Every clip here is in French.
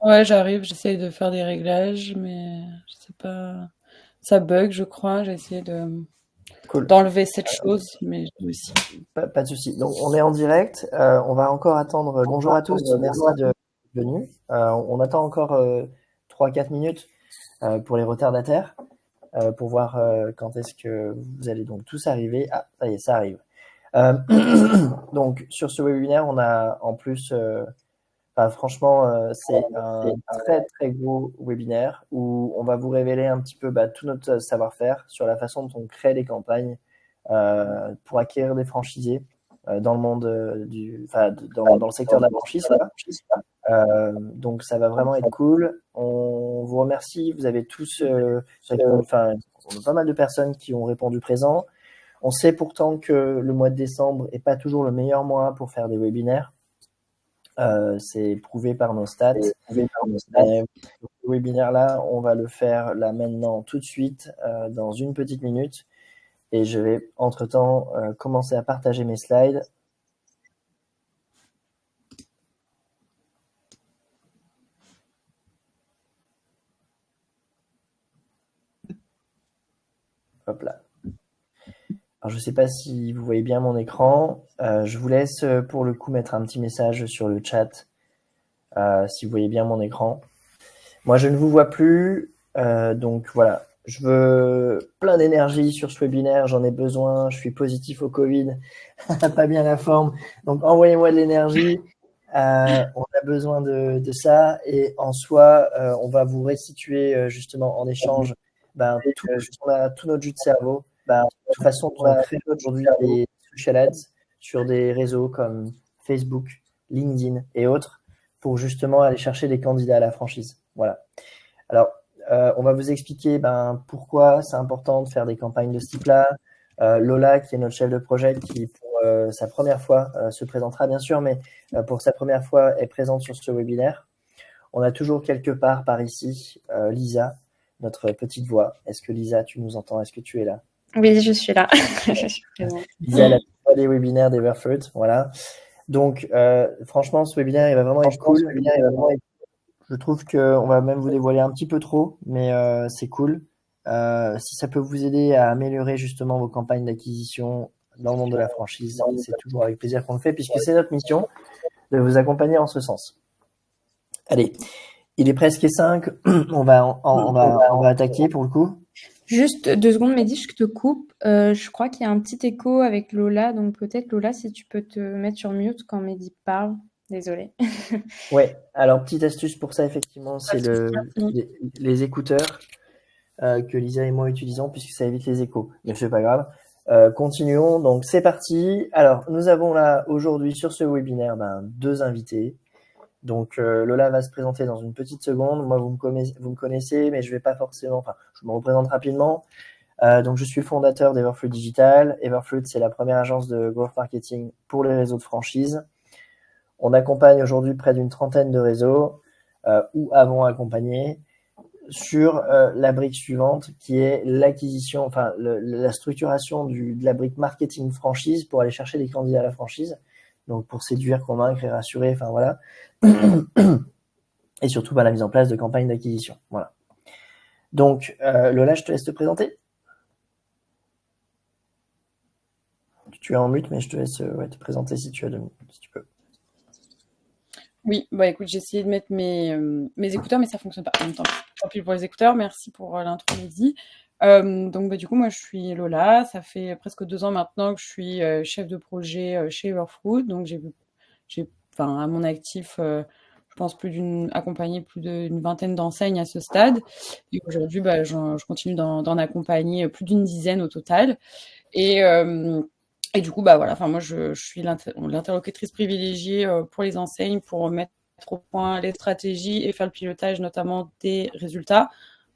Ouais, j'arrive, j'essaye de faire des réglages, mais je sais pas. Ça bug, je crois. J'ai essayé Cool. d'enlever cette chose, mais j'ai réussi. Pas de souci. Donc, on est en direct. On va encore attendre. Bonjour à tous. Merci de venir. On attend encore 3-4 minutes pour les retardataires, pour voir quand est-ce que vous allez donc tous arriver. Ah, ça y est, ça arrive. Euh, donc, sur ce webinaire, on a en plus, enfin, franchement, c'est un très très gros webinaire où on va vous révéler un petit peu tout notre savoir-faire sur la façon dont on crée des campagnes pour acquérir des franchisés dans le monde dans le secteur de la franchise, quoi. Donc ça va vraiment être cool. On vous remercie. Vous avez tous répondu, enfin, on a pas mal de personnes qui ont répondu présent. On sait pourtant que le mois de décembre est pas toujours le meilleur mois pour faire des webinaires. C'est prouvé par nos stats. Mais ce webinaire-là, on va le faire là maintenant tout de suite, dans une petite minute. Et je vais entre-temps commencer à partager mes slides. Hop là. Alors, je ne sais pas si vous voyez bien mon écran. Je vous laisse pour le coup mettre un petit message sur le chat si vous voyez bien mon écran. Moi, je ne vous vois plus. Donc voilà, je veux plein d'énergie sur ce webinaire. J'en ai besoin. Je suis positif au Covid. Pas bien la forme. Donc envoyez-moi de l'énergie. On a besoin de ça. Et en soi, on va vous restituer justement en échange tout notre jus de cerveau, la façon dont on crée aujourd'hui des social ads sur des réseaux comme Facebook, LinkedIn et autres pour justement aller chercher des candidats à la franchise. Voilà. Alors, on va vous expliquer pourquoi c'est important de faire des campagnes de ce type-là. Lola, qui est notre chef de projet, qui pour sa première fois se présentera bien sûr, mais pour sa première fois est présente sur ce webinaire. On a toujours quelque part par ici Lisa, notre petite voix. Est-ce que Lisa, tu nous entends? Est-ce que tu es là? Oui, je suis là. Je suis présente. Lisa, la voix des webinaires d'Everfruit, voilà. Donc, franchement, ce webinaire, il va vraiment être cool. Je trouve qu'on va même vous dévoiler un petit peu trop, mais c'est cool. Si ça peut vous aider à améliorer justement vos campagnes d'acquisition dans le monde de la franchise, c'est toujours avec plaisir qu'on le fait, puisque c'est notre mission de vous accompagner en ce sens. Allez, il est presque 5, on va attaquer pour le coup. Juste 2 secondes, Mehdi, je te coupe. Je crois qu'il y a un petit écho avec Lola, donc peut-être Lola, si tu peux te mettre sur mute quand Mehdi parle. Désolée. Ouais, alors petite astuce pour ça, effectivement, c'est les écouteurs que Lisa et moi utilisons, puisque ça évite les échos. Mais c'est pas grave. Continuons, donc c'est parti. Alors, nous avons là aujourd'hui sur ce webinaire 2 invités. Donc Lola va se présenter dans une petite seconde. Moi, vous me connaissez, mais je vais pas forcément. Enfin, je me représente rapidement. Donc, je suis le fondateur d'Everfluid Digital. Everfluid, c'est la première agence de growth marketing pour les réseaux de franchise. On accompagne aujourd'hui près d'une trentaine de réseaux ou avons accompagné sur la brique suivante, qui est l'acquisition, enfin la structuration de la brique marketing franchise pour aller chercher des candidats à la franchise. Donc pour séduire, convaincre et rassurer, enfin voilà. Et surtout la mise en place de campagnes d'acquisition. Voilà. Donc Lola, je te laisse te présenter. Tu es en mute, mais je te laisse te présenter si tu peux. Oui, bah écoute, j'ai essayé de mettre mes écouteurs, mais ça fonctionne pas. En même temps, tant pis pour les écouteurs. Merci pour l'intro, Lydie. Donc du coup, moi, je suis Lola. Ça fait presque 2 ans maintenant que je suis chef de projet chez Everfruit. Donc enfin, à mon actif, je pense accompagné plus d'une vingtaine d'enseignes à ce stade. Et aujourd'hui, je continue d'en accompagner plus d'une dizaine au total. Et du coup, voilà, enfin, moi, je suis l'interlocutrice privilégiée pour les enseignes pour mettre au point les stratégies et faire le pilotage notamment des résultats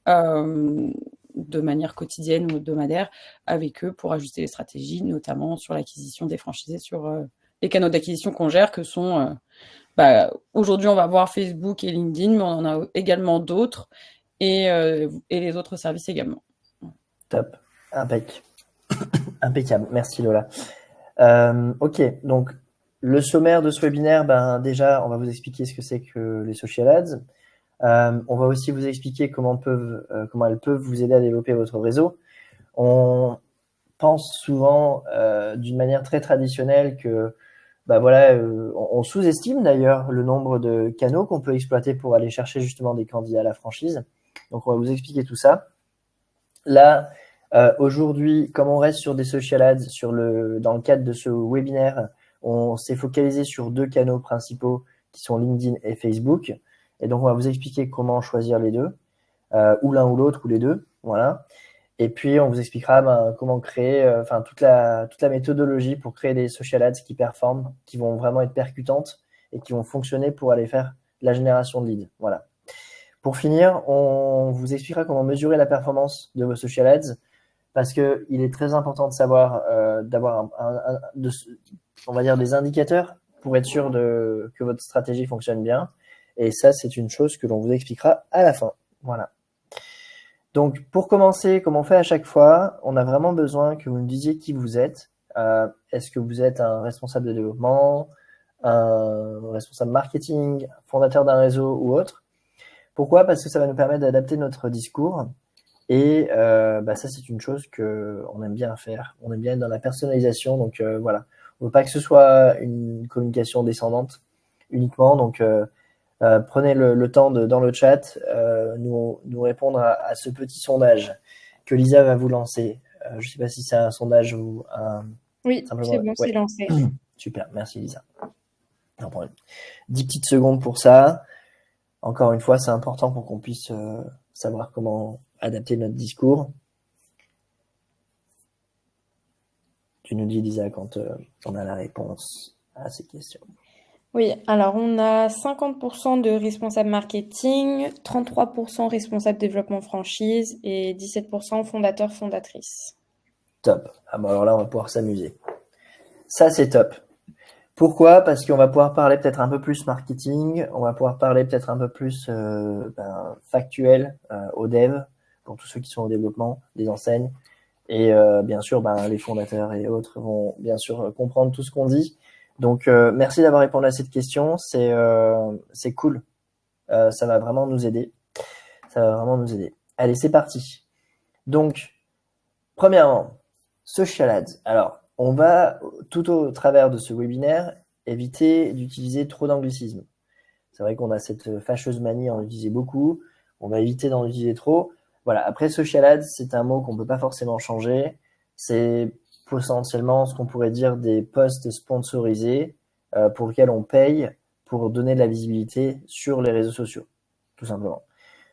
de manière quotidienne ou hebdomadaire avec eux pour ajuster les stratégies, notamment sur l'acquisition des franchisés sur les canaux d'acquisition qu'on gère, que sont aujourd'hui, on va voir Facebook et LinkedIn, mais on en a également d'autres et les autres services également. Top, impeccable. Merci Lola. Ok, donc le sommaire de ce webinaire, déjà, on va vous expliquer ce que c'est que les social ads. On va aussi vous expliquer comment elles peuvent vous aider à développer votre réseau. On pense souvent d'une manière très traditionnelle que on sous-estime d'ailleurs le nombre de canaux qu'on peut exploiter pour aller chercher justement des candidats à la franchise. Donc on va vous expliquer tout ça. Là, aujourd'hui, comme on reste sur des social ads, dans le cadre de ce webinaire, on s'est focalisé sur 2 canaux principaux qui sont LinkedIn et Facebook. Et donc on va vous expliquer comment choisir les deux, ou l'un ou l'autre, ou les deux. Voilà. Et puis, on vous expliquera comment créer, toute la méthodologie pour créer des social ads qui performent, qui vont vraiment être percutantes et qui vont fonctionner pour aller faire la génération de leads. Voilà. Pour finir, on vous expliquera comment mesurer la performance de vos social ads parce que il est très important de savoir, d'avoir on va dire des indicateurs pour être sûr que votre stratégie fonctionne bien. Et ça, c'est une chose que l'on vous expliquera à la fin. Voilà. Donc, pour commencer, comme on fait à chaque fois, on a vraiment besoin que vous nous disiez qui vous êtes. Est-ce que vous êtes un responsable de développement, un responsable marketing, fondateur d'un réseau ou autre? Pourquoi? Parce que ça va nous permettre d'adapter notre discours. Et ça, c'est une chose qu'on aime bien faire. On aime bien être dans la personnalisation. Donc, voilà. On ne veut pas que ce soit une communication descendante uniquement. Donc, prenez le temps dans le chat nous répondre à ce petit sondage que Lisa va vous lancer. Je ne sais pas si c'est un sondage ou un... Oui, c'est bon, c'est lancé. Super, merci Lisa. On prend 10 petites secondes pour ça. Encore une fois, c'est important pour qu'on puisse savoir comment adapter notre discours. Tu nous dis, Lisa, quand on a la réponse à ces questions. Oui, alors on a 50% de responsables marketing, 33% responsables développement franchise et 17% fondateurs, fondatrices. Top. Ah bon, alors là, on va pouvoir s'amuser. Ça, c'est top. Pourquoi? Parce qu'on va pouvoir parler peut-être un peu plus marketing, on va pouvoir parler peut-être un peu plus factuel aux devs, pour tous ceux qui sont au développement, des enseignes. Et bien sûr, les fondateurs et autres vont bien sûr comprendre tout ce qu'on dit. Donc, merci d'avoir répondu à cette question. C'est cool. Ça va vraiment nous aider. Allez, c'est parti. Donc, premièrement, social ads. Alors, on va, tout au travers de ce webinaire, éviter d'utiliser trop d'anglicismes. C'est vrai qu'on a cette fâcheuse manie à en utiliser beaucoup. On va éviter d'en utiliser trop. Voilà. Après, social ads, c'est un mot qu'on ne peut pas forcément changer. C'est potentiellement ce qu'on pourrait dire des posts sponsorisés pour lesquels on paye pour donner de la visibilité sur les réseaux sociaux, tout simplement.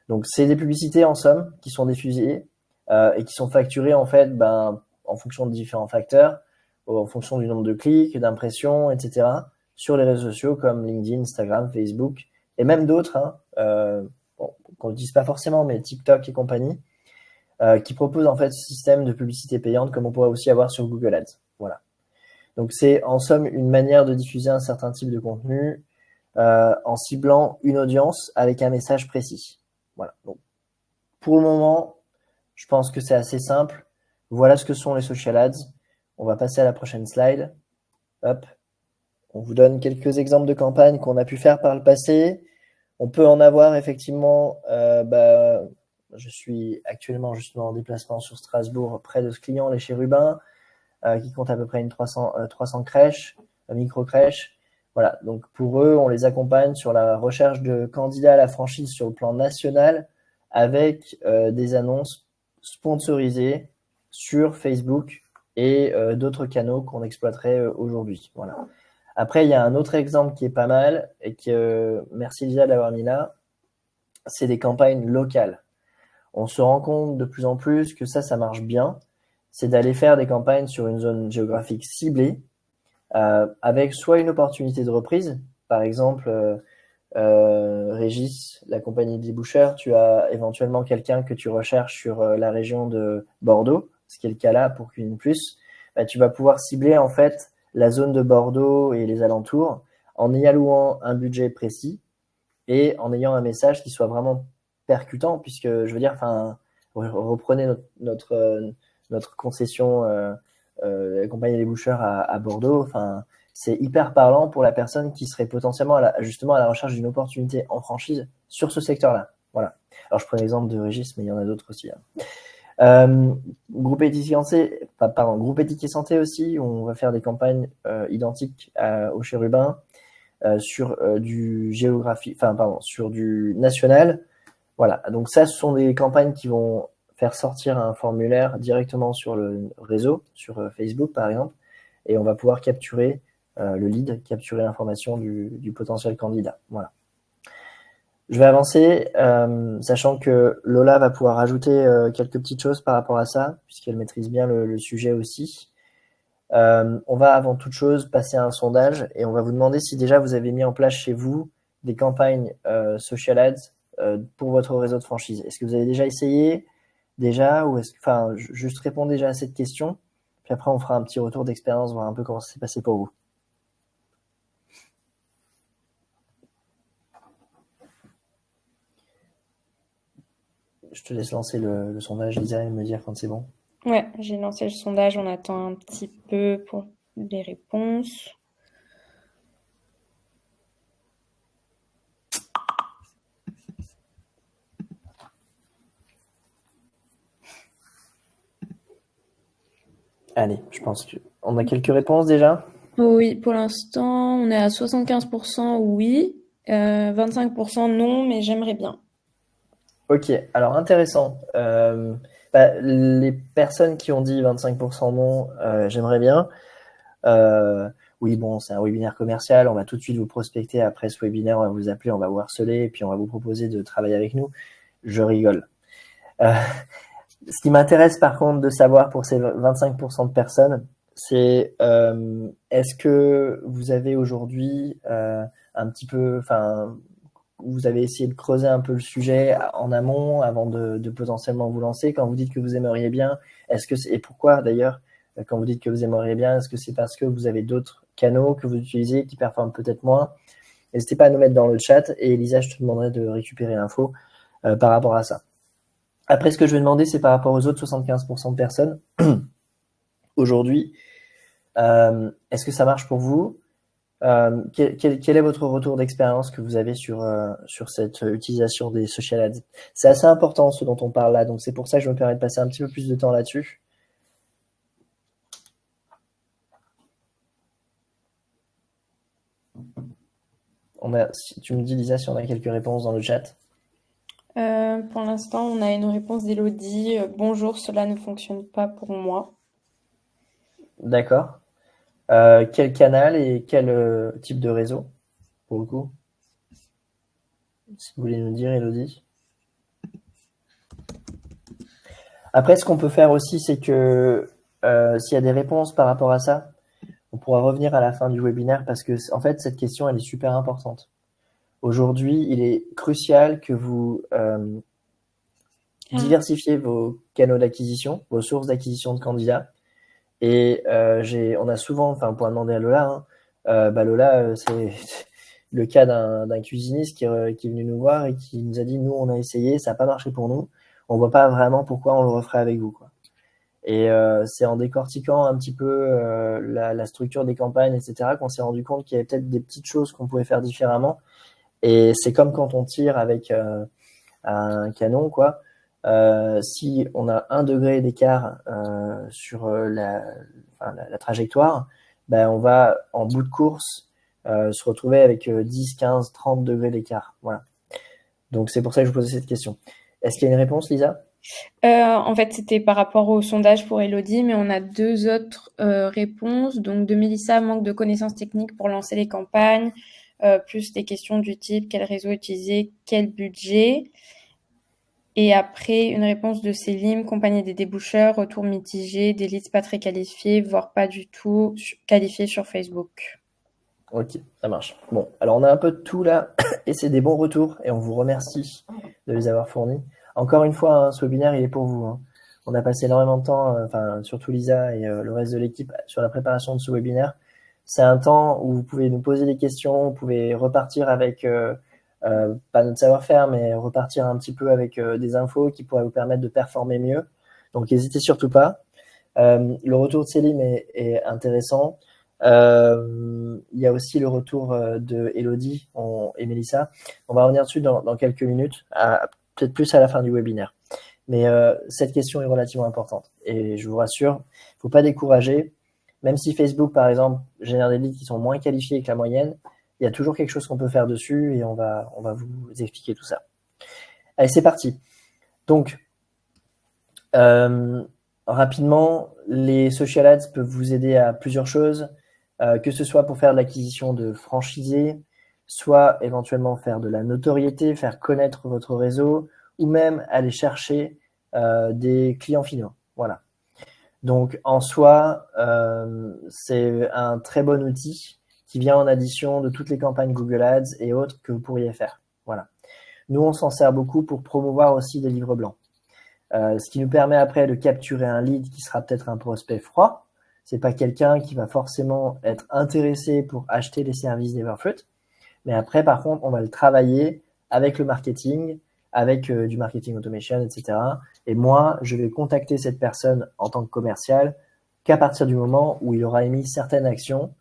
Donc, c'est des publicités en somme qui sont diffusées et qui sont facturées en fait en fonction de différents facteurs, en fonction du nombre de clics, d'impressions, etc. sur les réseaux sociaux comme LinkedIn, Instagram, Facebook et même d'autres, qu'on n'utilise pas forcément, mais TikTok et compagnie, qui proposent en fait ce système de publicité payante comme on pourrait aussi avoir sur Google Ads. Voilà. Donc c'est en somme une manière de diffuser un certain type de contenu en ciblant une audience avec un message précis. Voilà. Donc pour le moment, je pense que c'est assez simple. Voilà ce que sont les social ads. On va passer à la prochaine slide. Hop. On vous donne quelques exemples de campagnes qu'on a pu faire par le passé. On peut en avoir effectivement. Je suis actuellement justement en déplacement sur Strasbourg près de ce client, les Chérubins, qui compte à peu près une 300 crèches, micro-crèches. Voilà, donc pour eux, on les accompagne sur la recherche de candidats à la franchise sur le plan national avec des annonces sponsorisées sur Facebook et d'autres canaux qu'on exploiterait aujourd'hui. Voilà. Après, il y a un autre exemple qui est pas mal et que merci Lisa de l'avoir mis là, c'est des campagnes locales. On se rend compte de plus en plus que ça marche bien. C'est d'aller faire des campagnes sur une zone géographique ciblée avec soit une opportunité de reprise, par exemple Régis, la compagnie de déboucheurs, tu as éventuellement quelqu'un que tu recherches sur la région de Bordeaux, ce qui est le cas là pour Cuisine Plus, tu vas pouvoir cibler en fait la zone de Bordeaux et les alentours en y allouant un budget précis et en ayant un message qui soit vraiment percutant, puisque je veux dire, reprenez notre concession la compagnie des boucheurs à Bordeaux, c'est hyper parlant pour la personne qui serait potentiellement justement à la recherche d'une opportunité en franchise sur ce secteur-là. Voilà. Alors, je prends l'exemple de Régis, mais il y en a d'autres aussi. Groupe éthique et santé aussi, on va faire des campagnes identiques au Chérubin sur du sur du national. Voilà. Donc ça, ce sont des campagnes qui vont faire sortir un formulaire directement sur le réseau, sur Facebook par exemple, et on va pouvoir capturer le lead, capturer l'information du potentiel candidat. Voilà. Je vais avancer, sachant que Lola va pouvoir ajouter quelques petites choses par rapport à ça, puisqu'elle maîtrise bien le sujet aussi. On va avant toute chose passer à un sondage et on va vous demander si déjà vous avez mis en place chez vous des campagnes social ads pour votre réseau de franchise. Est-ce que vous avez déjà essayé ou juste répondre déjà à cette question, puis après on fera un petit retour d'expérience, voir un peu comment ça s'est passé pour vous. Je te laisse lancer le sondage, Lisa, et me dire quand c'est bon. Ouais, j'ai lancé le sondage, on attend un petit peu pour les réponses. Allez, je pense qu'on a quelques réponses déjà. Oui, pour l'instant, on est à 75% oui, 25% non, mais j'aimerais bien. Ok, alors intéressant. Les personnes qui ont dit 25% non, j'aimerais bien. Oui, bon, c'est un webinaire commercial, on va tout de suite vous prospecter après ce webinaire, on va vous appeler, on va vous harceler, et puis on va vous proposer de travailler avec nous. Je rigole. Ce qui m'intéresse par contre de savoir pour ces 25% de personnes, c'est est-ce que vous avez aujourd'hui un petit peu, vous avez essayé de creuser un peu le sujet en amont avant de potentiellement vous lancer. Quand vous dites que vous aimeriez bien, et pourquoi d'ailleurs, quand vous dites que vous aimeriez bien, est-ce que c'est parce que vous avez d'autres canaux que vous utilisez qui performent peut-être moins? N'hésitez pas à nous mettre dans le chat et Elisa, je te demanderai de récupérer l'info par rapport à ça. Après, ce que je vais demander, c'est par rapport aux autres 75% de personnes. Aujourd'hui, est-ce que ça marche pour vous? Quel est votre retour d'expérience que vous avez sur cette utilisation des social ads? C'est assez important ce dont on parle là, donc c'est pour ça que je me permets de passer un petit peu plus de temps là-dessus. Si tu me dis, Lisa, si on a quelques réponses dans le chat. Pour l'instant, on a une réponse d'Elodie. Bonjour, cela ne fonctionne pas pour moi. D'accord. Quel canal et quel type de réseau, pour le coup? Si vous voulez nous dire, Elodie. Après, ce qu'on peut faire aussi, c'est que s'il y a des réponses par rapport à ça, on pourra revenir à la fin du webinaire parce que, en fait, cette question, elle est super importante. Aujourd'hui, il est crucial que vous diversifiez vos canaux d'acquisition, vos sources d'acquisition de candidats. Et on a souvent, pour demander à Lola, Lola, c'est le cas d'un cuisiniste qui est venu nous voir et qui nous a dit, nous, on a essayé, ça n'a pas marché pour nous. On voit pas vraiment pourquoi on le referait avec vous, quoi. Et c'est en décortiquant un petit peu la structure des campagnes, etc., qu'on s'est rendu compte qu'il y avait peut-être des petites choses qu'on pouvait faire différemment. Et c'est comme quand on tire avec un canon, quoi. Si on a 1 degré d'écart sur la trajectoire, on va en bout de course se retrouver avec 10, 15, 30 degrés d'écart. Voilà. Donc c'est pour ça que je vous posais cette question. Est-ce qu'il y a une réponse, Lisa? En fait, c'était par rapport au sondage pour Elodie, mais on a 2 autres réponses. Donc de Mélissa, manque de connaissances techniques pour lancer les campagnes, plus des questions du type quel réseau utiliser, quel budget. Et après, une réponse de Célim, compagnie des déboucheurs, retour mitigé, des leads pas très qualifiés, voire pas du tout qualifiés sur Facebook. Ok, ça marche. Bon, alors on a un peu de tout là, et c'est des bons retours, et on vous remercie de les avoir fournis. Encore une fois, ce webinaire, il est pour vous. On a passé énormément de temps, surtout Lisa et le reste de l'équipe, sur la préparation de ce webinaire. C'est un temps où vous pouvez nous poser des questions, vous pouvez repartir avec, pas notre savoir-faire, mais repartir un petit peu avec des infos qui pourraient vous permettre de performer mieux. Donc, n'hésitez surtout pas. Le retour de Célim est intéressant. Il y a aussi le retour de Elodie et Mélissa. On va revenir dessus dans quelques minutes, peut-être plus à la fin du webinaire. Mais cette question est relativement importante. Et je vous rassure, il ne faut pas décourager. Même si Facebook, par exemple, génère des leads qui sont moins qualifiés que la moyenne, il y a toujours quelque chose qu'on peut faire dessus et on va vous expliquer tout ça. Allez, c'est parti. Donc, rapidement, les social ads peuvent vous aider à plusieurs choses, que ce soit pour faire de l'acquisition de franchisés, soit éventuellement faire de la notoriété, faire connaître votre réseau, ou même aller chercher des clients finaux. Voilà. Donc, en soi, c'est un très bon outil qui vient en addition de toutes les campagnes Google Ads et autres que vous pourriez faire. Voilà. Nous, on s'en sert beaucoup pour promouvoir aussi des livres blancs. Ce qui nous permet après de capturer un lead qui sera peut-être un prospect froid. C'est pas quelqu'un qui va forcément être intéressé pour acheter les services d'Everfruit. Mais après, par contre, on va le travailler avec le marketing, avec du marketing automation, etc. Et moi, je vais contacter cette personne en tant que commercial qu'à partir du moment où il aura émis certaines actions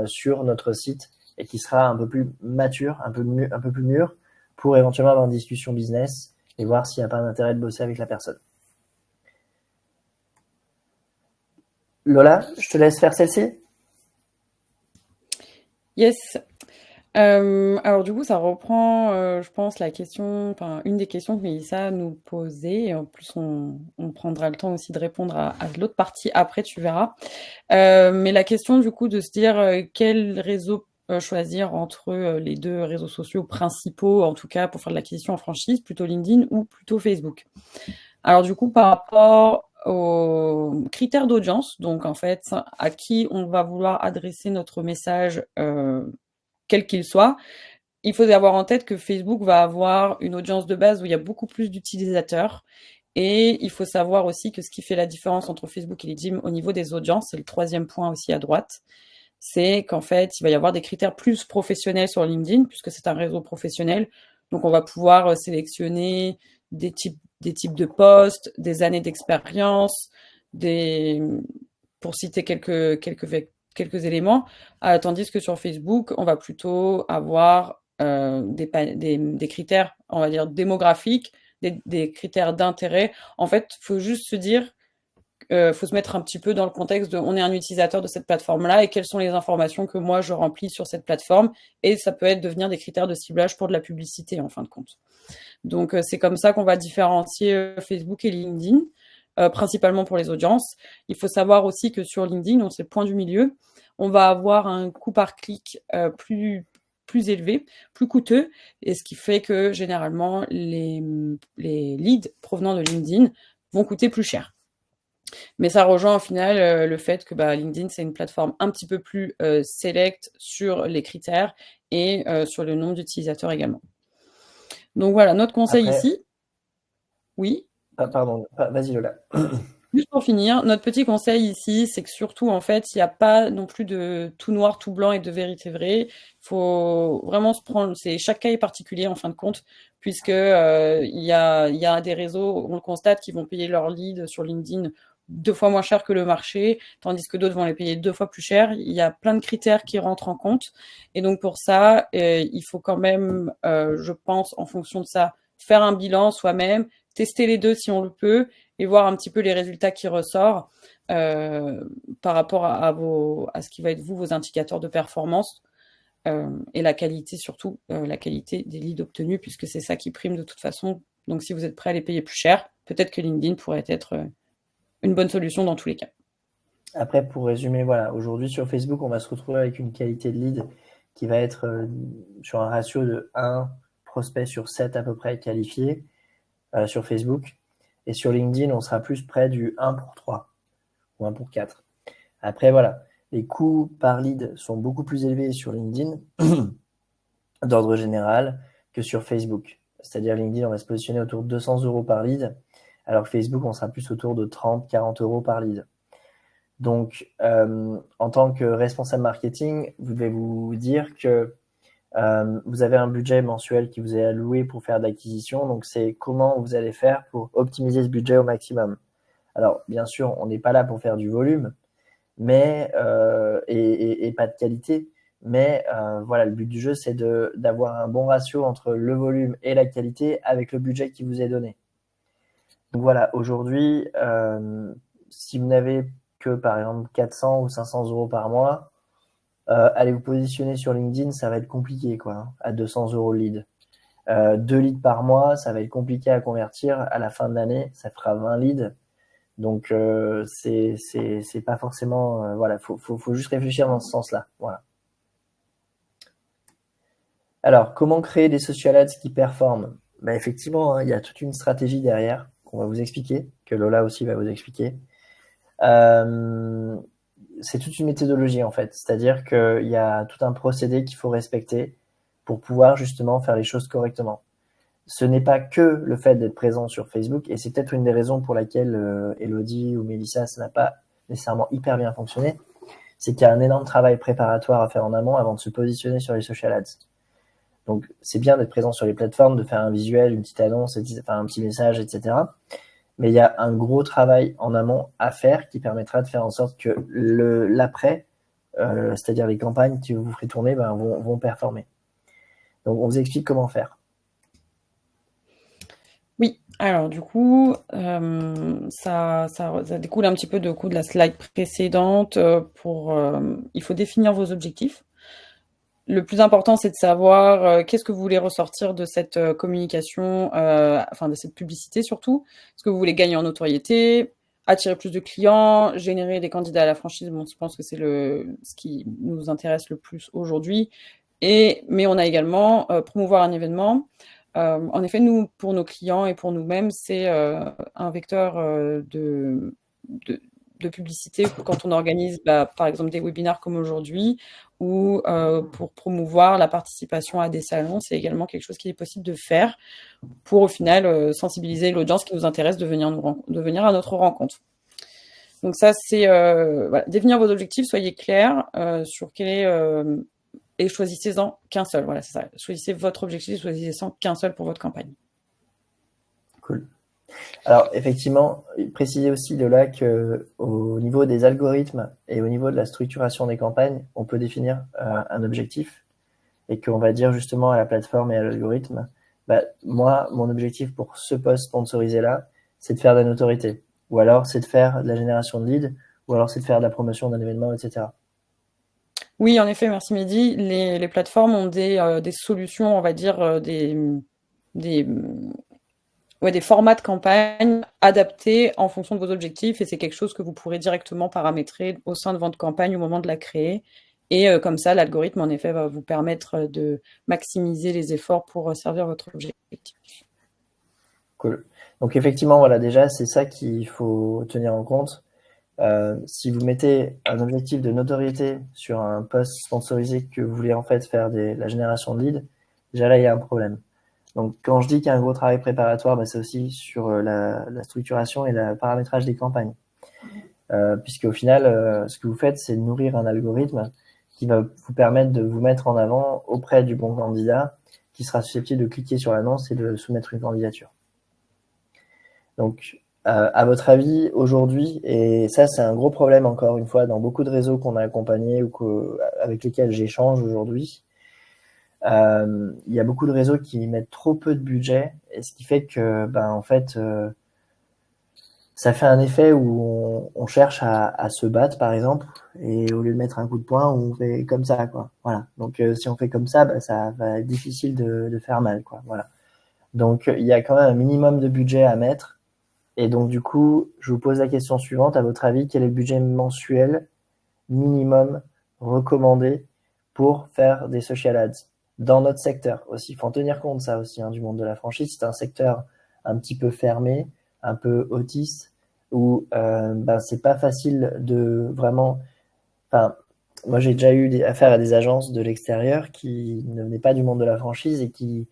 sur notre site et qui sera un peu plus mature, un peu plus mûr pour éventuellement avoir une discussion business et voir s'il n'y a pas d'intérêt de bosser avec la personne. Lola, je te laisse faire celle-ci. Yes. Alors du coup, ça reprend, je pense, une des questions que Mélissa nous posait. Et en plus, on prendra le temps aussi de répondre à l'autre partie après, tu verras. Mais la question du coup de se dire quel réseau choisir entre les deux réseaux sociaux principaux, en tout cas pour faire de l'acquisition en franchise, plutôt LinkedIn ou plutôt Facebook. Alors du coup, par rapport aux critères d'audience, donc en fait, à qui on va vouloir adresser notre message, quel qu'il soit, il faut avoir en tête que Facebook va avoir une audience de base où il y a beaucoup plus d'utilisateurs. Et il faut savoir aussi que ce qui fait la différence entre Facebook et LinkedIn au niveau des audiences, c'est le troisième point aussi à droite, c'est qu'en fait, il va y avoir des critères plus professionnels sur LinkedIn, puisque c'est un réseau professionnel. Donc, on va pouvoir sélectionner des types de postes, des années d'expérience, pour citer quelques éléments, tandis que sur Facebook, on va plutôt avoir des critères, on va dire, démographiques, des critères d'intérêt. En fait, il faut juste se dire, faut se mettre un petit peu dans le contexte de on est un utilisateur de cette plateforme-là et quelles sont les informations que moi je remplis sur cette plateforme. Et ça peut devenir des critères de ciblage pour de la publicité en fin de compte. Donc, c'est comme ça qu'on va différencier Facebook et LinkedIn, principalement pour les audiences. Il faut savoir aussi que sur LinkedIn, c'est le point du milieu. On va avoir un coût par clic plus élevé, plus coûteux, et ce qui fait que généralement, les leads provenant de LinkedIn vont coûter plus cher. Mais ça rejoint au final le fait que LinkedIn, c'est une plateforme un petit peu plus select sur les critères et sur le nombre d'utilisateurs également. Donc voilà, notre conseil ici. Oui. Pardon, vas-y Lola. Juste pour finir, notre petit conseil ici, c'est que surtout, en fait, il n'y a pas non plus de tout noir, tout blanc et de vérité vraie. Il faut vraiment se prendre, chaque cas est particulier en fin de compte, puisque il y a des réseaux, on le constate, qui vont payer leur lead sur LinkedIn 2 fois moins cher que le marché, tandis que d'autres vont les payer 2 fois plus cher. Il y a plein de critères qui rentrent en compte. Et donc, pour ça, il faut quand même, je pense, en fonction de ça, faire un bilan soi-même, tester les deux si on le peut, et voir un petit peu les résultats qui ressortent par rapport à ce qui va être vos indicateurs de performance et la qualité, surtout la qualité des leads obtenus, puisque c'est ça qui prime de toute façon. Donc, si vous êtes prêt à les payer plus cher, peut-être que LinkedIn pourrait être une bonne solution dans tous les cas. Après, pour résumer, voilà, aujourd'hui sur Facebook, on va se retrouver avec une qualité de lead qui va être sur un ratio de 1 prospect sur 7 à peu près qualifié sur Facebook. Et sur LinkedIn, on sera plus près du 1 pour 3 ou 1 pour 4. Après, voilà, les coûts par lead sont beaucoup plus élevés sur LinkedIn d'ordre général que sur Facebook. C'est-à-dire LinkedIn, on va se positionner autour de 200 € par lead, alors que Facebook, on sera plus autour de 30-40 € par lead. Donc, en tant que responsable marketing, vous devez vous dire que vous avez un budget mensuel qui vous est alloué pour faire de l'acquisition. Donc, c'est comment vous allez faire pour optimiser ce budget au maximum. Alors, bien sûr, on n'est pas là pour faire du volume, mais et pas de qualité. Mais voilà, le but du jeu, c'est d'avoir un bon ratio entre le volume et la qualité avec le budget qui vous est donné. Donc voilà, aujourd'hui, si vous n'avez que par exemple 400 ou 500 euros par mois, allez vous positionner sur LinkedIn, ça va être compliqué, quoi, hein, à 200 euros le lead. 2 leads par mois, ça va être compliqué à convertir. À la fin de l'année, ça fera 20 leads. Donc c'est pas forcément voilà, faut juste réfléchir dans ce sens-là. Voilà. Alors, comment créer des social ads qui performent? Bah, effectivement, hein, il y a toute une stratégie derrière qu'on va vous expliquer, que Lola aussi va vous expliquer. C'est toute une méthodologie en fait, c'est-à-dire qu'il y a tout un procédé qu'il faut respecter pour pouvoir justement faire les choses correctement. Ce n'est pas que le fait d'être présent sur Facebook, et c'est peut-être une des raisons pour laquelle Elodie ou Mélissa, ça n'a pas nécessairement hyper bien fonctionné, c'est qu'il y a un énorme travail préparatoire à faire en amont avant de se positionner sur les social ads. Donc c'est bien d'être présent sur les plateformes, de faire un visuel, une petite annonce, enfin, un petit message, etc. Mais il y a un gros travail en amont à faire qui permettra de faire en sorte que l'après, c'est-à-dire les campagnes que vous ferez tourner, vont performer. Donc on vous explique comment faire. Oui, alors du coup, ça découle un petit peu de la slide précédente. Il faut définir vos objectifs. Le plus important, c'est de savoir qu'est-ce que vous voulez ressortir de cette communication, enfin de cette publicité surtout. Est-ce que vous voulez gagner en notoriété, attirer plus de clients, générer des candidats à la franchise? Bon, je pense que c'est ce qui nous intéresse le plus aujourd'hui. Mais on a également promouvoir un événement. En effet, nous, pour nos clients et pour nous-mêmes, c'est un vecteur de publicité quand on organise, par exemple, des webinaires comme aujourd'hui, ou pour promouvoir la participation à des salons. C'est également quelque chose qui est possible de faire pour, au final, sensibiliser l'audience qui nous intéresse de venir à notre rencontre. Donc ça, c'est voilà, définir vos objectifs, soyez clairs sur quel est... et choisissez-en qu'un seul. Voilà, c'est ça. Choisissez votre objectif, choisissez-en qu'un seul pour votre campagne. Cool. Alors, effectivement, précisez aussi de là qu'au niveau des algorithmes et au niveau de la structuration des campagnes, on peut définir un objectif et qu'on va dire justement à la plateforme et à l'algorithme, moi, mon objectif pour ce post sponsorisé là, c'est de faire de la notoriété. Ou alors, c'est de faire de la génération de leads, ou alors c'est de faire de la promotion d'un événement, etc. Oui, en effet, merci Mehdi. Les plateformes ont des solutions, on va dire, des formats de campagne adaptés en fonction de vos objectifs, et c'est quelque chose que vous pourrez directement paramétrer au sein de votre campagne au moment de la créer. Et comme ça, l'algorithme, en effet, va vous permettre de maximiser les efforts pour servir votre objectif. Cool. Donc effectivement, voilà, déjà, c'est ça qu'il faut tenir en compte. Si vous mettez un objectif de notoriété sur un post sponsorisé que vous voulez en fait faire la génération de leads, déjà là, il y a un problème. Donc quand je dis qu'il y a un gros travail préparatoire, c'est aussi sur la structuration et le paramétrage des campagnes. Puisque au final, ce que vous faites, c'est nourrir un algorithme qui va vous permettre de vous mettre en avant auprès du bon candidat qui sera susceptible de cliquer sur l'annonce et de soumettre une candidature. Donc, à votre avis, aujourd'hui, et ça c'est un gros problème encore une fois dans beaucoup de réseaux qu'on a accompagnés ou avec lesquels j'échange aujourd'hui, il y a beaucoup de réseaux qui mettent trop peu de budget, et ce qui fait que en fait ça fait un effet où on cherche à se battre par exemple, et au lieu de mettre un coup de poing, on fait comme ça, quoi. Voilà. Donc si on fait comme ça, ça va être difficile de faire mal, quoi. Voilà. Donc il y a quand même un minimum de budget à mettre. Et donc, du coup, je vous pose la question suivante. À votre avis, quel est le budget mensuel minimum recommandé pour faire des social ads dans notre secteur aussi? Il faut en tenir compte, ça aussi, du monde de la franchise. C'est un secteur un petit peu fermé, un peu autiste, où c'est pas facile de vraiment... Enfin, moi, j'ai déjà eu affaire à des agences de l'extérieur qui ne venaient pas du monde de la franchise et qui,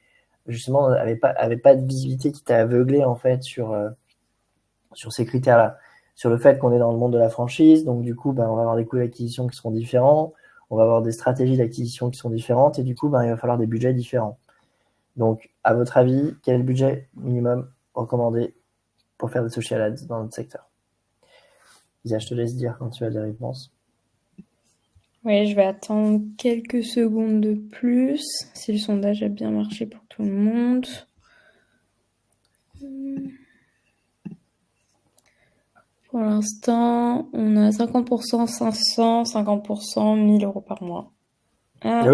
justement, avaient pas de visibilité, qui étaient aveuglés, en fait, sur ces critères-là, sur le fait qu'on est dans le monde de la franchise. Donc du coup, on va avoir des coûts d'acquisition qui seront différents, on va avoir des stratégies d'acquisition qui sont différentes, et du coup, il va falloir des budgets différents. Donc, à votre avis, quel est le budget minimum recommandé pour faire des social ads dans notre secteur? Lisa, je te laisse dire quand tu as des réponses. Oui, je vais attendre quelques secondes de plus, si le sondage a bien marché pour tout le monde. Pour l'instant, on a 50% 500, 50% 1000 euros par mois. Ah,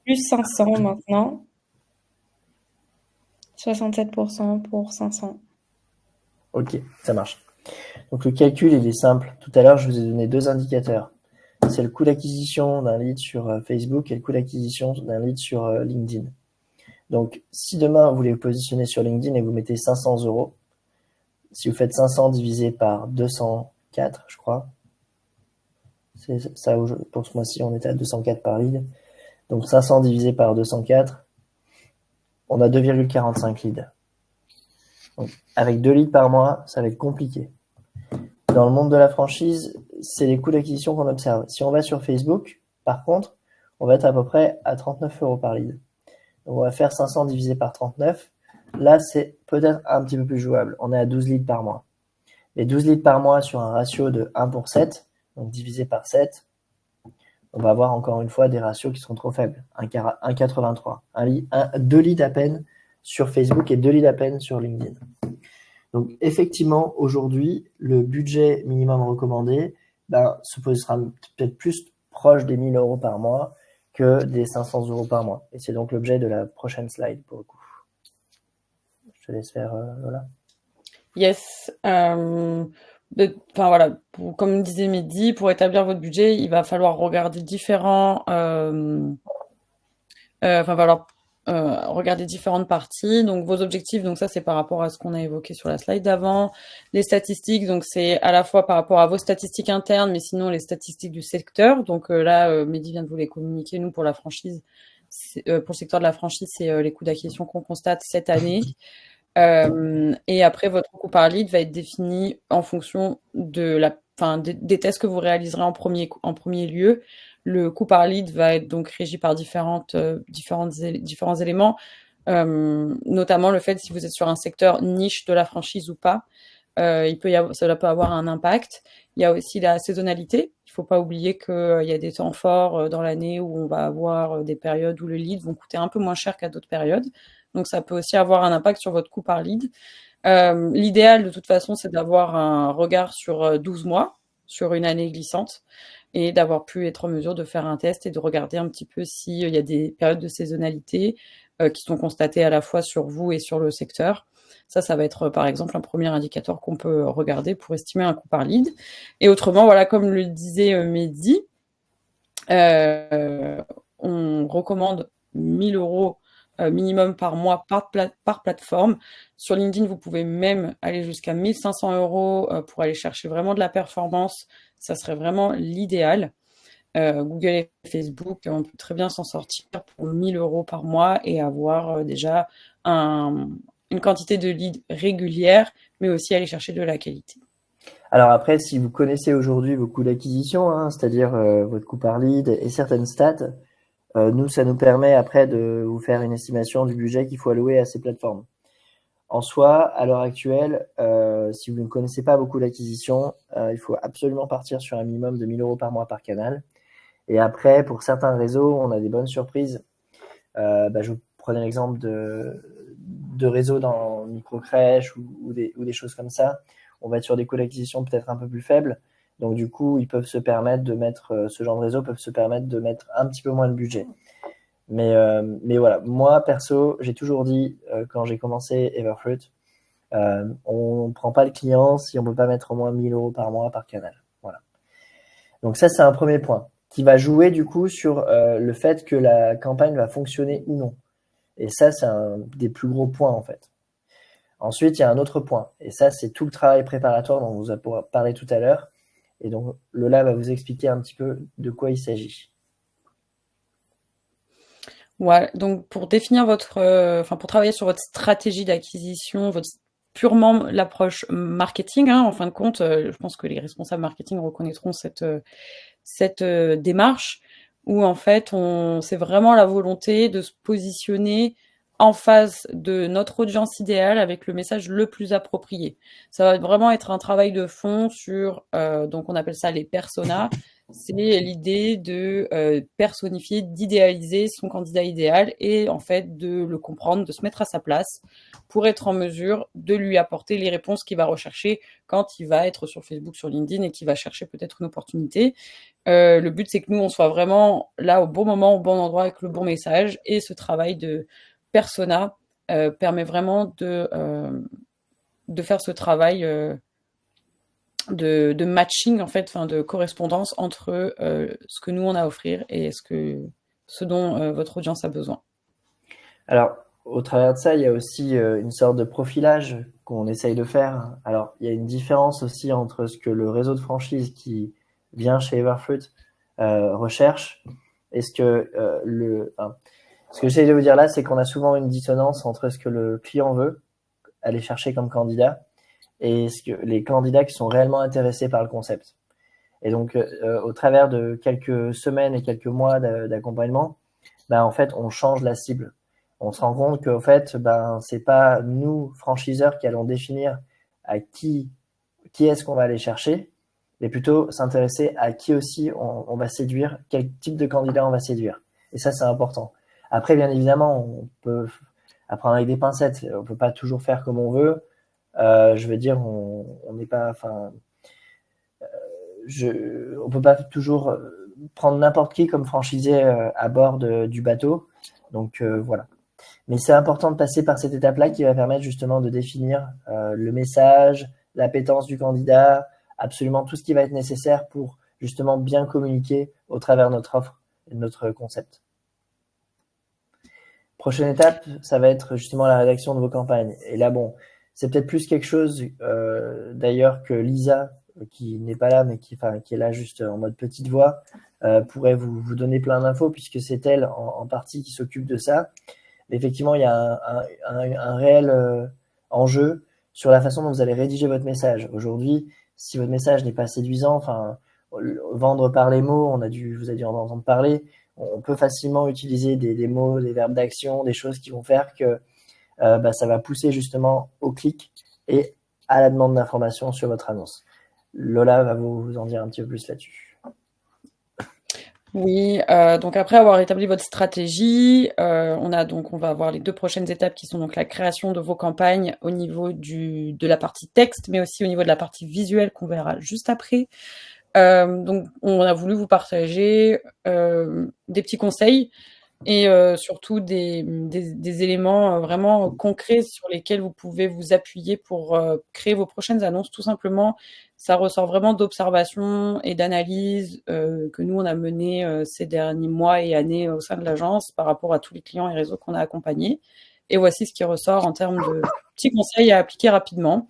plus 500 maintenant. 67% pour 500. Ok, ça marche. Donc le calcul, il est simple. Tout à l'heure, je vous ai donné 2 indicateurs. C'est le coût d'acquisition d'un lead sur Facebook et le coût d'acquisition d'un lead sur LinkedIn. Donc, si demain, vous voulez vous positionner sur LinkedIn et vous mettez 500 euros, si vous faites 500 divisé par 204, je crois, c'est ça, pour ce mois-ci, on était à 204 par lead. Donc, 500 divisé par 204, on a 2,45 leads. Donc, avec 2 leads par mois, ça va être compliqué. Dans le monde de la franchise, c'est les coûts d'acquisition qu'on observe. Si on va sur Facebook, par contre, on va être à peu près à 39 euros par lead. Donc, on va faire 500 divisé par 39. Là, c'est peut-être un petit peu plus jouable. On est à 12 leads par mois. Les 12 leads par mois sur un ratio de 1 pour 7, donc divisé par 7, on va avoir encore une fois des ratios qui seront trop faibles. 1,83. 2 leads à peine sur Facebook et 2 leads à peine sur LinkedIn. Donc, effectivement, aujourd'hui, le budget minimum recommandé se posera peut-être plus proche des 1000 euros par mois que des 500 euros par mois. Et c'est donc l'objet de la prochaine slide, pour le coup. Je te laisse faire, Lola. Yes. Voilà, comme disait Mehdi, pour établir votre budget, il va falloir regarder regarder différentes parties. Donc vos objectifs, donc ça c'est par rapport à ce qu'on a évoqué sur la slide d'avant. Les statistiques, donc c'est à la fois par rapport à vos statistiques internes, mais sinon les statistiques du secteur. Donc là, Mehdi vient de vous les communiquer. Nous, pour la franchise, pour le secteur de la franchise, c'est les coûts d'acquisition qu'on constate cette année. Et après, votre coût par lead va être défini en fonction des tests que vous réaliserez en premier lieu. Le coût par lead va être donc régi par différents éléments, notamment le fait si vous êtes sur un secteur niche de la franchise ou pas. Cela peut avoir un impact. Il y a aussi la saisonnalité. Il ne faut pas oublier qu'il y a des temps forts dans l'année où on va avoir des périodes où le lead vont coûter un peu moins cher qu'à d'autres périodes. Donc, ça peut aussi avoir un impact sur votre coût par lead. L'idéal, de toute façon, c'est d'avoir un regard sur 12 mois, sur une année glissante, et d'avoir pu être en mesure de faire un test et de regarder un petit peu s'il y a des périodes de saisonnalité qui sont constatées à la fois sur vous et sur le secteur. Ça va être par exemple un premier indicateur qu'on peut regarder pour estimer un coût par lead. Et autrement, voilà, comme le disait Mehdi, on recommande 1000 euros minimum par mois par plateforme. Sur LinkedIn, vous pouvez même aller jusqu'à 1500 euros pour aller chercher vraiment de la performance. Ça serait vraiment l'idéal. Google et Facebook, on peut très bien s'en sortir pour 1000 euros par mois et avoir déjà une quantité de leads régulière, mais aussi aller chercher de la qualité. Alors après, si vous connaissez aujourd'hui vos coûts d'acquisition, c'est-à-dire votre coût par lead et certaines stats, nous, ça nous permet après de vous faire une estimation du budget qu'il faut allouer à ces plateformes. En soi, à l'heure actuelle, si vous ne connaissez pas vos coûts d'acquisition, il faut absolument partir sur un minimum de 1000 euros par mois par canal. Et après, pour certains réseaux, on a des bonnes surprises. Je vous prenais l'exemple de réseaux dans micro-crèches ou des choses comme ça. On va être sur des coûts d'acquisition peut-être un peu plus faibles. Donc, du coup, ils peuvent se permettre de mettre, ce genre de réseau peuvent se permettre de mettre un petit peu moins de budget. Mais voilà, moi, perso, j'ai toujours dit, quand j'ai commencé Everfruit, on ne prend pas le client si on ne peut pas mettre au moins 1000 euros par mois par canal. Voilà. Donc ça, c'est un premier point qui va jouer du coup sur le fait que la campagne va fonctionner ou non. Et ça, c'est un des plus gros points en fait. Ensuite, il y a un autre point. Et ça, c'est tout le travail préparatoire dont on vous a parlé tout à l'heure. Et donc, Lola va vous expliquer un petit peu de quoi il s'agit. Ouais, donc pour définir pour travailler sur votre stratégie d'acquisition, purement l'approche marketing, en fin de compte, je pense que les responsables marketing reconnaîtront cette démarche où en fait, c'est vraiment la volonté de se positionner en face de notre audience idéale avec le message le plus approprié. Ça va vraiment être un travail de fond sur, donc on appelle ça les personas, c'est l'idée de personnifier, d'idéaliser son candidat idéal et en fait de le comprendre, de se mettre à sa place pour être en mesure de lui apporter les réponses qu'il va rechercher quand il va être sur Facebook, sur LinkedIn et qu'il va chercher peut-être une opportunité. Le but, c'est que nous, on soit vraiment là au bon moment, au bon endroit, avec le bon message. Et ce travail de persona permet vraiment de faire ce travail de matching, en fait, de correspondance entre ce que nous, on a à offrir et ce dont votre audience a besoin. Alors, au travers de ça, il y a aussi une sorte de profilage qu'on essaye de faire. Alors, il y a une différence aussi entre ce que le réseau de franchise qui vient chez Everfruit recherche et ce que ce que j'essaie de vous dire là, c'est qu'on a souvent une dissonance entre ce que le client veut aller chercher comme candidat et ce que les candidats qui sont réellement intéressés par le concept. Et donc, au travers de quelques semaines et quelques mois d'accompagnement, en fait, on change la cible. On se rend compte qu'au fait, c'est pas nous, franchiseurs, qui allons définir à qui est-ce qu'on va aller chercher, mais plutôt s'intéresser à qui aussi on va séduire, quel type de candidat on va séduire. Et ça, c'est important. Après, bien évidemment, on peut apprendre avec des pincettes. On peut pas toujours faire comme on veut. Je veux dire, on n'est pas, on peut pas toujours prendre n'importe qui comme franchisé à bord du bateau. Donc voilà. Mais c'est important de passer par cette étape-là qui va permettre justement de définir le message, l'appétence du candidat, absolument tout ce qui va être nécessaire pour justement bien communiquer au travers de notre offre et de notre concept. Prochaine étape, ça va être justement la rédaction de vos campagnes. Et là, bon, c'est peut-être plus quelque chose d'ailleurs que Lisa, qui n'est pas là, mais qui est là juste en mode petite voix, pourrait vous donner plein d'infos puisque c'est elle en partie qui s'occupe de ça. Mais effectivement, il y a un réel enjeu sur la façon dont vous allez rédiger votre message. Aujourd'hui, si votre message n'est pas séduisant, vendre par les mots, vous avez dû en entendre parler, on peut facilement utiliser des mots, des verbes d'action, des choses qui vont faire que ça va pousser justement au clic et à la demande d'informations sur votre annonce. Lola va vous en dire un petit peu plus là-dessus. Oui, donc après avoir établi votre stratégie, on va avoir les 2 prochaines étapes qui sont donc la création de vos campagnes au niveau de la partie texte, mais aussi au niveau de la partie visuelle qu'on verra juste après. Donc on a voulu vous partager des petits conseils et surtout des éléments vraiment concrets sur lesquels vous pouvez vous appuyer pour créer vos prochaines annonces. Tout simplement, ça ressort vraiment d'observations et d'analyses que nous, on a menées ces derniers mois et années au sein de l'agence par rapport à tous les clients et réseaux qu'on a accompagnés. Et voici ce qui ressort en termes de petits conseils à appliquer rapidement.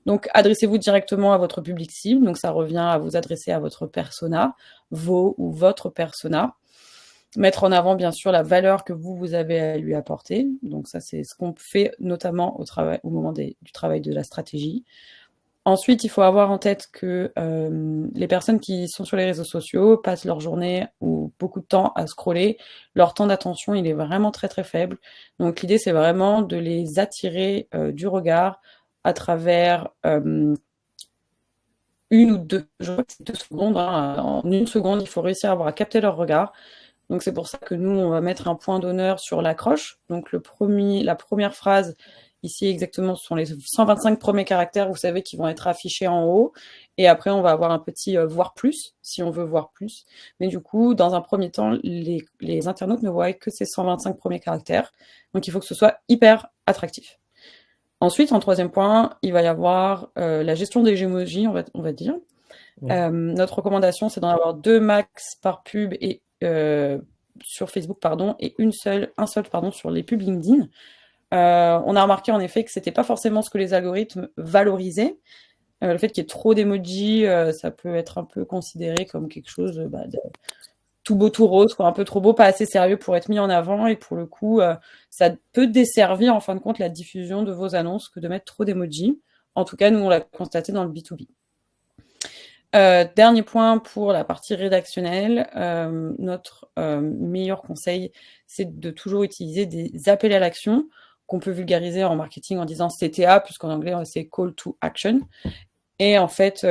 Donc, adressez-vous directement à votre public cible. Donc, ça revient à vous adresser à votre persona, vos ou votre persona. Mettre en avant, bien sûr, la valeur que vous avez à lui apporter. Donc, ça, c'est ce qu'on fait notamment au moment du travail de la stratégie. Ensuite, il faut avoir en tête que les personnes qui sont sur les réseaux sociaux passent leur journée ou beaucoup de temps à scroller. Leur temps d'attention, il est vraiment très, très faible. Donc, l'idée, c'est vraiment de les attirer du regard à travers une ou deux, je crois que c'est 2 secondes. En 1 seconde, il faut réussir à capter leur regard. Donc, c'est pour ça que nous, on va mettre un point d'honneur sur l'accroche. Donc, la première phrase, ici exactement, ce sont les 125 premiers caractères, vous savez, qui vont être affichés en haut. Et après, on va avoir un petit voir plus, si on veut voir plus. Mais du coup, dans un premier temps, les internautes ne voient que ces 125 premiers caractères. Donc, il faut que ce soit hyper attractif. Ensuite, en 3e point, il va y avoir la gestion des emojis, on va dire. Oui. Notre recommandation, c'est d'en avoir 2 max par pub et sur Facebook, et un seul sur les pubs LinkedIn. On a remarqué en effet que c'était pas forcément ce que les algorithmes valorisaient. Le fait qu'il y ait trop d'emojis, ça peut être un peu considéré comme quelque chose de tout beau, tout rose, un peu trop beau, pas assez sérieux pour être mis en avant. Et pour le coup, ça peut desservir en fin de compte la diffusion de vos annonces que de mettre trop d'emojis. En tout cas, nous, on l'a constaté dans le B2B. Dernier point pour la partie rédactionnelle, notre meilleur conseil, c'est de toujours utiliser des appels à l'action qu'on peut vulgariser en marketing en disant CTA, puisqu'en anglais c'est Call to Action. Et en fait,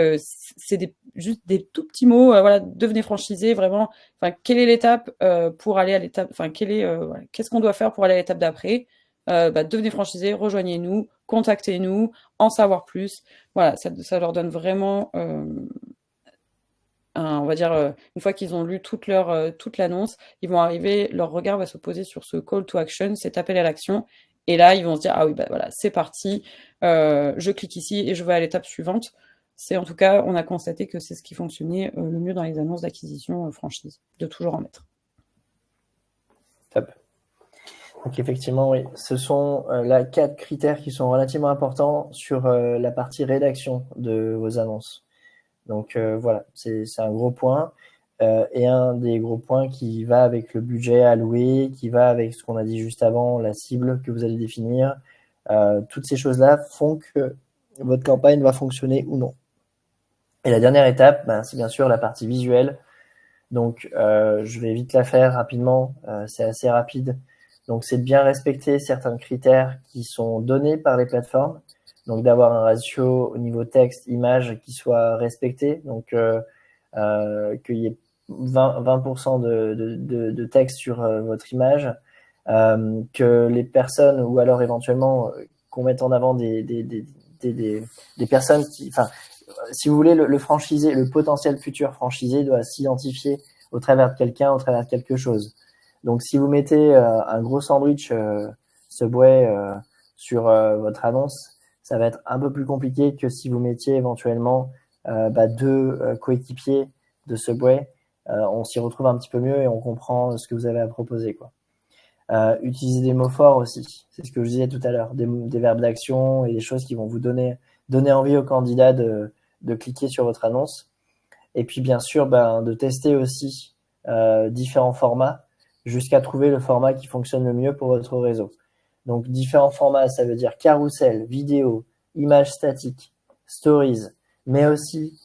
c'est juste des tout petits mots, voilà, devenez franchisé, vraiment, enfin, quelle est l'étape pour aller à l'étape, enfin, voilà, qu'est-ce qu'on doit faire pour aller à l'étape d'après? Devenez franchisé, rejoignez-nous, contactez-nous, en savoir plus. Voilà, ça leur donne vraiment on va dire, une fois qu'ils ont lu toute l'annonce, ils vont arriver, leur regard va se poser sur ce call to action, cet appel à l'action. Et là, ils vont se dire, ah oui, voilà, c'est parti, je clique ici et je vais à l'étape suivante. C'est en tout cas, on a constaté que c'est ce qui fonctionnait le mieux dans les annonces d'acquisition franchise, de toujours en mettre. Top. Donc effectivement, oui, ce sont là 4 critères qui sont relativement importants sur la partie rédaction de vos annonces. Donc voilà, c'est un gros point. Et un des gros points qui va avec le budget alloué, qui va avec ce qu'on a dit juste avant, la cible que vous allez définir. Toutes ces choses-là font que votre campagne va fonctionner ou non. Et la dernière étape, c'est bien sûr la partie visuelle. Donc je vais vite la faire rapidement, c'est assez rapide. Donc c'est de bien respecter certains critères qui sont donnés par les plateformes. Donc d'avoir un ratio au niveau texte-image qui soit respecté. Donc qu'il y ait 20% de texte sur votre image. Que les personnes, ou alors éventuellement qu'on mette en avant des personnes qui... Enfin, si vous voulez, le franchisé, le potentiel futur franchisé doit s'identifier au travers de quelqu'un, au travers de quelque chose. Donc, si vous mettez un gros sandwich Subway sur votre annonce, ça va être un peu plus compliqué que si vous mettiez éventuellement 2 coéquipiers de Subway. On s'y retrouve un petit peu mieux et on comprend ce que vous avez à proposer, quoi. Utilisez des mots forts aussi. C'est ce que je disais tout à l'heure. Des verbes d'action et des choses qui vont vous donner envie aux candidats de cliquer sur votre annonce. Et puis, bien sûr, de tester aussi différents formats jusqu'à trouver le format qui fonctionne le mieux pour votre réseau. Donc, différents formats, ça veut dire carrousel, vidéo, images statiques, stories, mais aussi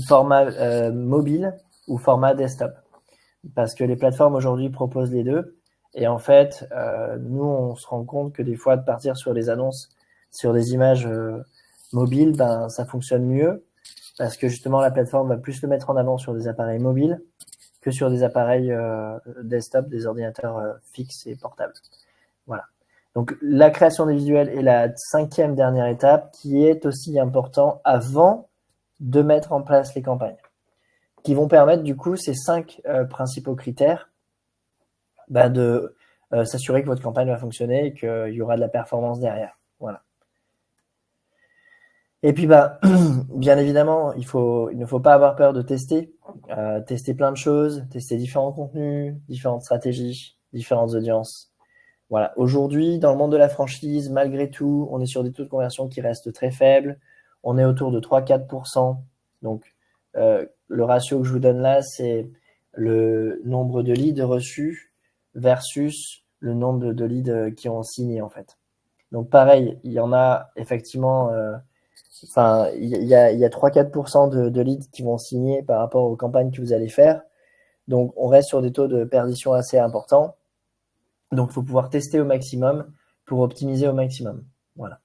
format mobile ou format desktop. Parce que les plateformes aujourd'hui proposent les deux. Et en fait, nous, on se rend compte que des fois, de partir sur les annonces, sur des images mobiles, ça fonctionne mieux parce que justement, la plateforme va plus le mettre en avant sur des appareils mobiles que sur des appareils desktop, des ordinateurs fixes et portables. Voilà. Donc, la création des visuels est la 5e dernière étape qui est aussi important avant de mettre en place les campagnes, qui vont permettre du coup ces 5 principaux critères de s'assurer que votre campagne va fonctionner et qu'il y aura de la performance derrière. Voilà. Et puis, bien évidemment, il ne faut pas avoir peur de tester. Tester plein de choses, tester différents contenus, différentes stratégies, différentes audiences. Voilà. Aujourd'hui, dans le monde de la franchise, malgré tout, on est sur des taux de conversion qui restent très faibles. On est autour de 3-4%. Donc, le ratio que je vous donne là, c'est le nombre de leads reçus versus le nombre de leads qui ont signé, en fait. Donc, pareil, il y en a effectivement... il y a 3-4% de leads qui vont signer par rapport aux campagnes que vous allez faire. Donc, on reste sur des taux de perdition assez importants. Donc, il faut pouvoir tester au maximum pour optimiser au maximum. Voilà.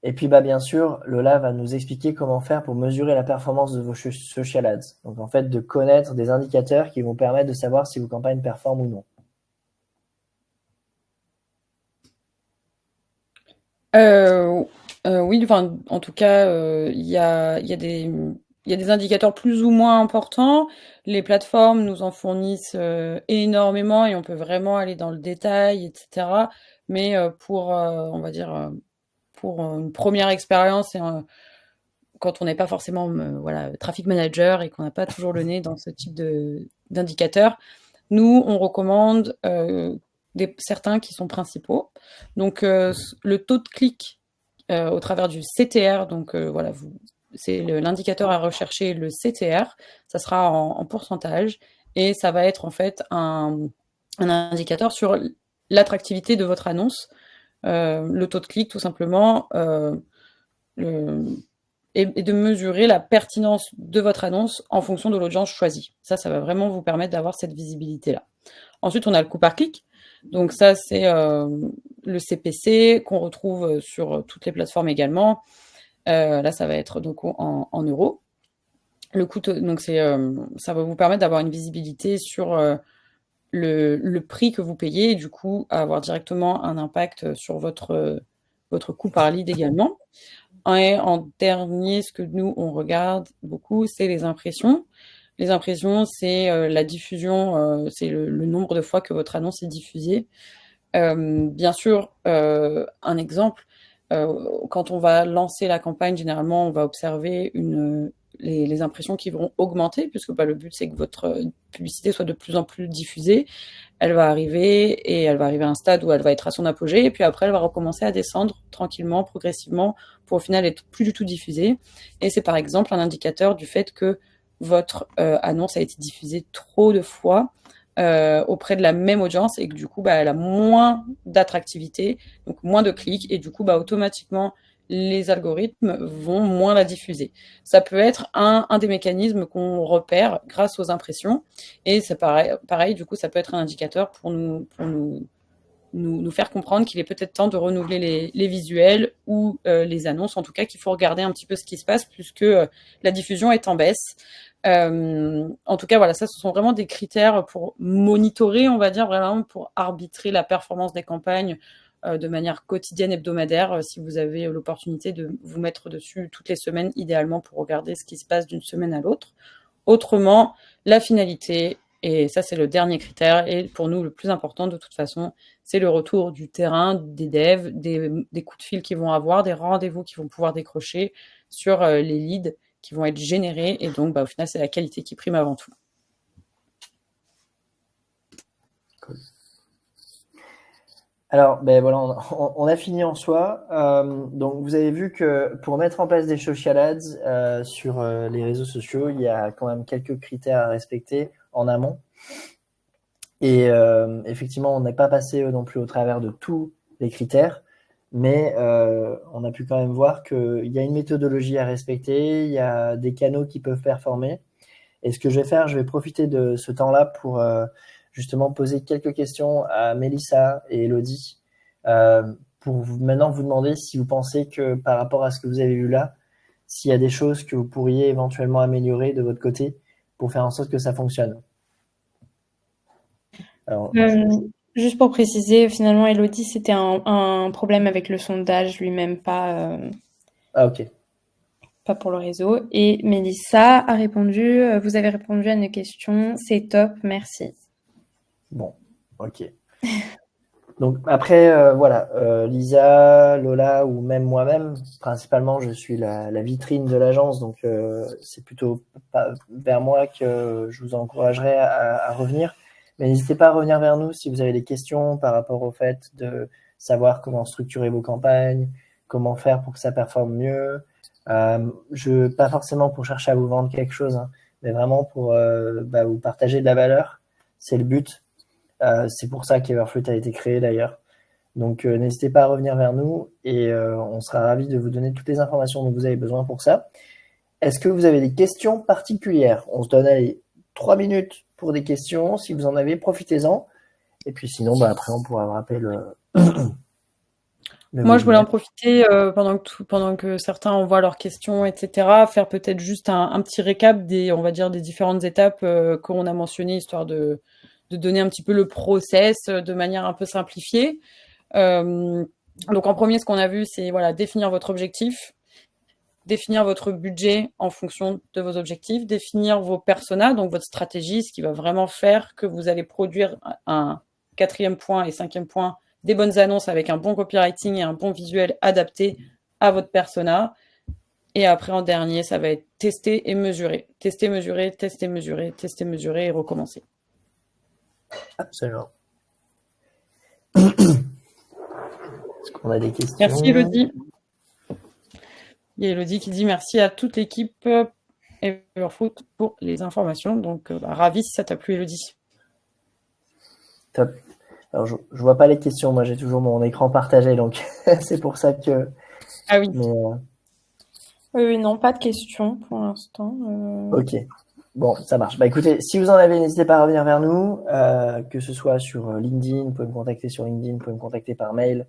Et puis, bien sûr, Lola va nous expliquer comment faire pour mesurer la performance de vos social ads. Donc, en fait, de connaître des indicateurs qui vont permettre de savoir si vos campagnes performent ou non. Oui, enfin, en tout cas, il y a des indicateurs plus ou moins importants. Les plateformes nous en fournissent énormément et on peut vraiment aller dans le détail, etc. Mais on va dire, pour une première expérience et quand on n'est pas forcément traffic manager et qu'on n'a pas toujours le nez dans ce type d'indicateurs, nous, on recommande certains qui sont principaux. Donc, le taux de clic au travers du CTR, donc c'est l'indicateur à rechercher, le CTR, ça sera en pourcentage et ça va être en fait un indicateur sur l'attractivité de votre annonce, le taux de clic tout simplement, et de mesurer la pertinence de votre annonce en fonction de l'audience choisie. Ça va vraiment vous permettre d'avoir cette visibilité-là. Ensuite, on a le coût par clic. Donc ça, c'est le CPC qu'on retrouve sur toutes les plateformes également. Là, ça va être donc en euros. Le coût, donc ça va vous permettre d'avoir une visibilité sur le prix que vous payez et du coup avoir directement un impact sur votre coût par lead également. Et en dernier, ce que nous, on regarde beaucoup, c'est les impressions. Les impressions, c'est la diffusion, c'est le nombre de fois que votre annonce est diffusée. Bien sûr, un exemple, quand on va lancer la campagne, généralement, on va observer les impressions qui vont augmenter, puisque le but, c'est que votre publicité soit de plus en plus diffusée. Elle va arriver à un stade où elle va être à son apogée, et puis après, elle va recommencer à descendre tranquillement, progressivement, pour au final être plus du tout diffusée. Et c'est par exemple un indicateur du fait que votre annonce a été diffusée trop de fois auprès de la même audience et que du coup, elle a moins d'attractivité, donc moins de clics, et du coup, automatiquement, les algorithmes vont moins la diffuser. Ça peut être un des mécanismes qu'on repère grâce aux impressions, et c'est pareil, du coup, ça peut être un indicateur pour nous faire comprendre qu'il est peut-être temps de renouveler les visuels ou les annonces, en tout cas qu'il faut regarder un petit peu ce qui se passe puisque la diffusion est en baisse. En tout cas, voilà, ça, ce sont vraiment des critères pour monitorer, on va dire, vraiment pour arbitrer la performance des campagnes de manière quotidienne, hebdomadaire, si vous avez l'opportunité de vous mettre dessus toutes les semaines, idéalement pour regarder ce qui se passe d'une semaine à l'autre. Autrement, la finalité, et ça c'est le dernier critère, et pour nous le plus important de toute façon, c'est le retour du terrain, des devs, des coups de fil qu'ils vont avoir, des rendez-vous qu'ils vont pouvoir décrocher sur les leads qui vont être générés, et donc au final c'est la qualité qui prime avant tout. Cool. Alors, voilà, on a fini en soi. Donc, vous avez vu que pour mettre en place des social ads sur les réseaux sociaux, il y a quand même quelques critères à respecter en amont. Et effectivement, on n'est pas passé non plus au travers de tous les critères, mais on a pu quand même voir qu'il y a une méthodologie à respecter, il y a des canaux qui peuvent performer. Et ce que je vais faire, je vais profiter de ce temps-là pour justement poser quelques questions à Mélissa et Elodie pour maintenant vous demander si vous pensez que par rapport à ce que vous avez vu là, s'il y a des choses que vous pourriez éventuellement améliorer de votre côté pour faire en sorte que ça fonctionne. Alors, juste pour préciser, finalement, Elodie, c'était un problème avec le sondage lui-même, pas ok. Pas pour le réseau. Et Mélissa a répondu, vous avez répondu à nos questions, c'est top, merci. Bon, ok. Donc après, voilà, Lisa, Lola ou même moi-même, principalement, je suis la vitrine de l'agence, donc c'est plutôt vers moi que je vous encouragerais à revenir. Mais n'hésitez pas à revenir vers nous si vous avez des questions par rapport au fait de savoir comment structurer vos campagnes, comment faire pour que ça performe mieux. Pas forcément pour chercher à vous vendre quelque chose, hein, mais vraiment pour vous partager de la valeur. C'est le but. C'est pour ça qu'Everfruit a été créé d'ailleurs. Donc n'hésitez pas à revenir vers nous et on sera ravis de vous donner toutes les informations dont vous avez besoin pour ça. Est-ce que vous avez des questions particulières? On se donne 3 minutes pour des questions. Si vous en avez, profitez-en. Et puis sinon, après, on pourra rappeler le Moi, je voulais en profiter pendant que certains envoient leurs questions, etc., faire peut-être juste un petit récap des différentes étapes qu'on a mentionnées, histoire de donner un petit peu le process de manière un peu simplifiée. Donc en premier, ce qu'on a vu, c'est définir votre objectif, définir votre budget en fonction de vos objectifs, définir vos personas, donc votre stratégie, ce qui va vraiment faire que vous allez produire un 4e point et 5e point, des bonnes annonces avec un bon copywriting et un bon visuel adapté à votre persona. Et après, en dernier, ça va être tester et mesurer. Tester, mesurer, tester, mesurer, tester, mesurer et recommencer. Absolument. Est-ce qu'on a des questions? Merci, Elodie. Il y a Elodie qui dit merci à toute l'équipe Everfruit pour les informations. Donc, ravi si ça t'a plu, Elodie. Top. Alors, je vois pas les questions. Moi, j'ai toujours mon écran partagé, donc c'est pour ça que... Ah oui. Oui, non, pas de questions pour l'instant. Ok. Bon, ça marche. Écoutez, si vous en avez, n'hésitez pas à revenir vers nous, que ce soit sur LinkedIn, vous pouvez me contacter sur LinkedIn, vous pouvez me contacter par mail,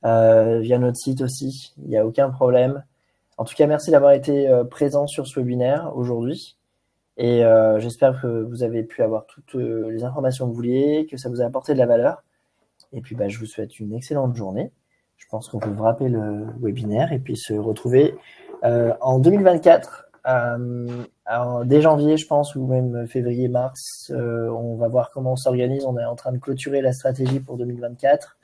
via notre site aussi, il n'y a aucun problème. En tout cas, merci d'avoir été présent sur ce webinaire aujourd'hui. Et j'espère que vous avez pu avoir toutes les informations que vous vouliez, que ça vous a apporté de la valeur. Et puis, je vous souhaite une excellente journée. Je pense qu'on peut wrapper le webinaire et puis se retrouver en 2024, dès janvier, je pense, ou même février, mars. On va voir comment on s'organise. On est en train de clôturer la stratégie pour 2024.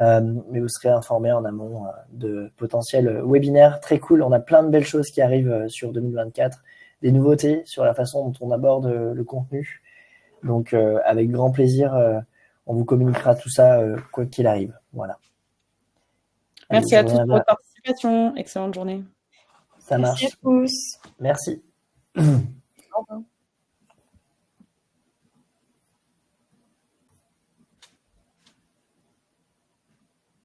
Mais vous serez informés en amont de potentiels webinaires très cool. On a plein de belles choses qui arrivent sur 2024, des nouveautés sur la façon dont on aborde le contenu. Donc, avec grand plaisir, on vous communiquera tout ça quoi qu'il arrive. Voilà. Merci à tous pour votre participation. Excellente journée. Ça Merci marche. à tous. Merci. Au revoir.